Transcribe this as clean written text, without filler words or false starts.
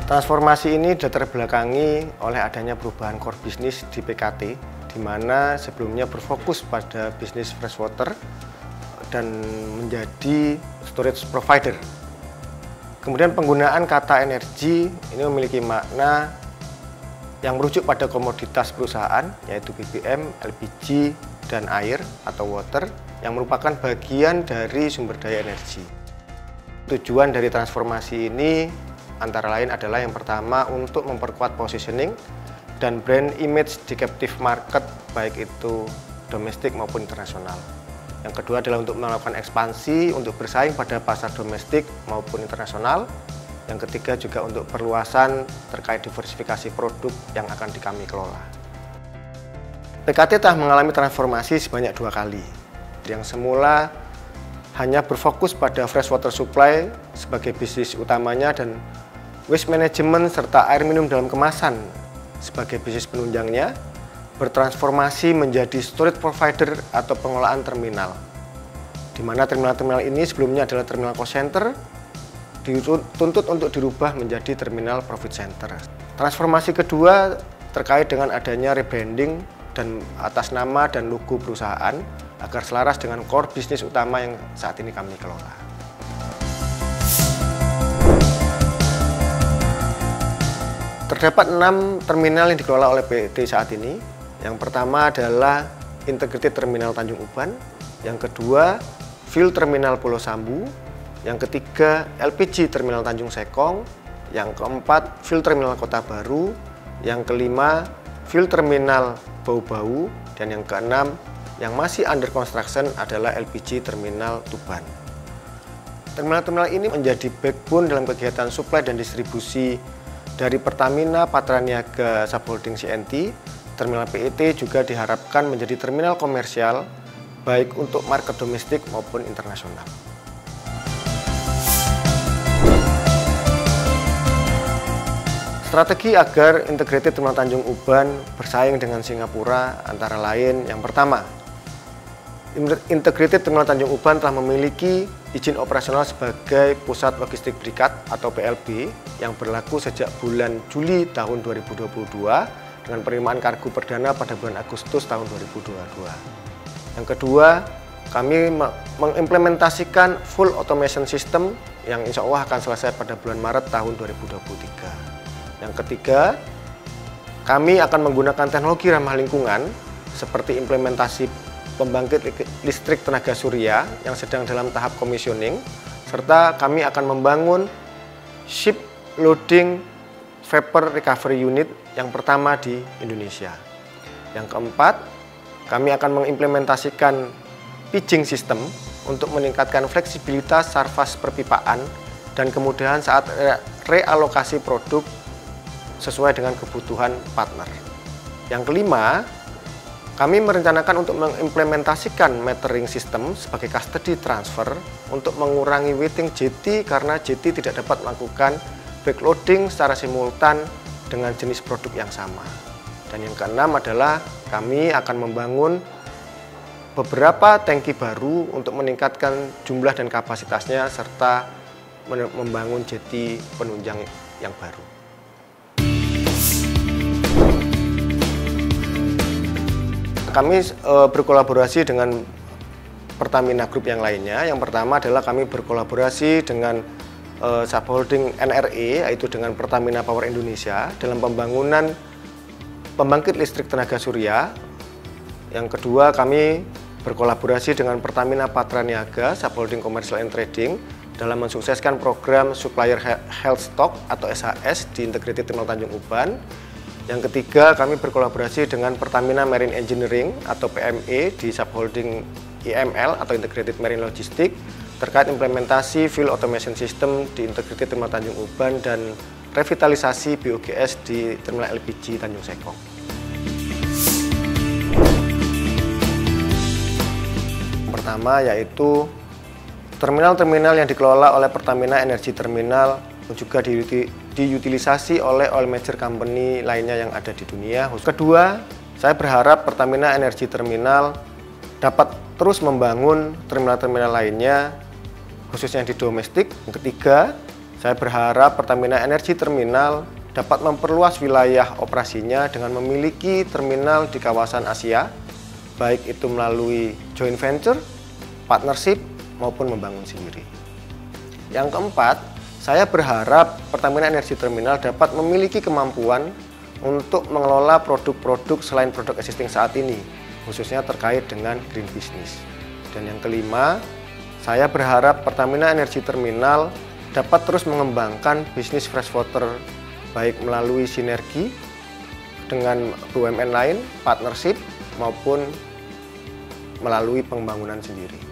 Transformasi ini terbelakangi oleh adanya perubahan core bisnis di PKT, di mana sebelumnya berfokus pada bisnis freshwater dan menjadi storage provider. Kemudian penggunaan kata energi ini memiliki makna yang merujuk pada komoditas perusahaan, yaitu BBM, LPG, dan air atau water, yang merupakan bagian dari sumber daya energi. Tujuan dari transformasi ini antara lain adalah yang pertama untuk memperkuat positioning dan brand image di captive market, baik itu domestik maupun internasional. Yang kedua adalah untuk melakukan ekspansi untuk bersaing pada pasar domestik maupun internasional. Yang ketiga juga untuk perluasan terkait diversifikasi produk yang akan kami kelola. PKT telah mengalami transformasi sebanyak 2 kali. Yang semula hanya berfokus pada freshwater supply sebagai bisnis utamanya dan waste management serta air minum dalam kemasan sebagai bisnis penunjangnya, bertransformasi menjadi storage provider atau pengelolaan terminal, di mana terminal-terminal ini sebelumnya adalah terminal cost center, dituntut untuk dirubah menjadi terminal profit center. Transformasi kedua terkait dengan adanya rebranding dan atas nama dan logo perusahaan agar selaras dengan core bisnis utama yang saat ini kami kelola. Terdapat 6 terminal yang dikelola oleh PT saat ini. Yang pertama adalah Integrated Terminal Tanjung Uban, yang kedua Fuel Terminal Pulau Sambu, yang ketiga LPG Terminal Tanjung Sekong, yang keempat Fuel Terminal Kota Baru, yang kelima Fuel Terminal Bau-Bau, dan yang keenam yang masih under construction adalah LPG Terminal Tuban. Terminal-terminal ini menjadi backbone dalam kegiatan suplai dan distribusi dari Pertamina Patraniaga Subholding CNT. Terminal PET juga diharapkan menjadi terminal komersial baik untuk market domestik maupun internasional. Strategi agar Integrated Terminal Tanjung Uban bersaing dengan Singapura antara lain yang pertama, Integrated Terminal Tanjung Uban telah memiliki izin operasional sebagai Pusat Logistik Berikat atau PLB yang berlaku sejak bulan Juli tahun 2022 dengan penerimaan kargo perdana pada bulan Agustus tahun 2022. Yang kedua, kami mengimplementasikan full automation system yang insya Allah akan selesai pada bulan Maret tahun 2023. Yang ketiga, kami akan menggunakan teknologi ramah lingkungan seperti implementasi pembangkit listrik tenaga surya yang sedang dalam tahap commissioning, serta kami akan membangun ship loading vapor recovery unit yang pertama di Indonesia. Yang keempat, kami akan mengimplementasikan pitching system untuk meningkatkan fleksibilitas sarfas perpipaan dan kemudahan saat realokasi produk sesuai dengan kebutuhan partner. Yang kelima, kami merencanakan untuk mengimplementasikan metering system sebagai custody transfer untuk mengurangi waiting JT karena JT tidak dapat melakukan backloading secara simultan dengan jenis produk yang sama. Dan yang keenam adalah kami akan membangun beberapa tangki baru untuk meningkatkan jumlah dan kapasitasnya serta membangun JT penunjang yang baru. Kami berkolaborasi dengan Pertamina Group yang lainnya. Yang pertama adalah kami berkolaborasi dengan subholding NRE, yaitu dengan Pertamina Power Indonesia dalam pembangunan pembangkit listrik tenaga surya. Yang kedua, kami berkolaborasi dengan Pertamina Patraniaga Subholding Commercial and Trading dalam mensukseskan program Supplier Health Stock atau SHS di Integrated Terminal Tanjung Uban. Yang ketiga, kami berkolaborasi dengan Pertamina Marine Engineering atau PME di subholding IML atau Integrated Marine Logistics terkait implementasi fuel automation system di Integrated Terminal Tanjung Uban dan revitalisasi BOGS di Terminal LPG Tanjung Sekong. Pertama yaitu terminal-terminal yang dikelola oleh Pertamina Energy Terminal juga diutilisasi oleh oil major company lainnya yang ada di dunia. Kedua, saya berharap Pertamina Energy Terminal dapat terus membangun terminal-terminal lainnya, khususnya di domestik. Yang ketiga, Saya berharap Pertamina Energy Terminal dapat memperluas wilayah operasinya dengan memiliki terminal di kawasan Asia, baik itu melalui joint venture, partnership, maupun membangun sendiri. Yang keempat, saya berharap Pertamina Energy Terminal dapat memiliki kemampuan untuk mengelola produk-produk selain produk existing saat ini, khususnya terkait dengan green business. Dan yang kelima, saya berharap Pertamina Energy Terminal dapat terus mengembangkan bisnis freshwater baik melalui sinergi dengan BUMN lain, partnership, maupun melalui pembangunan sendiri.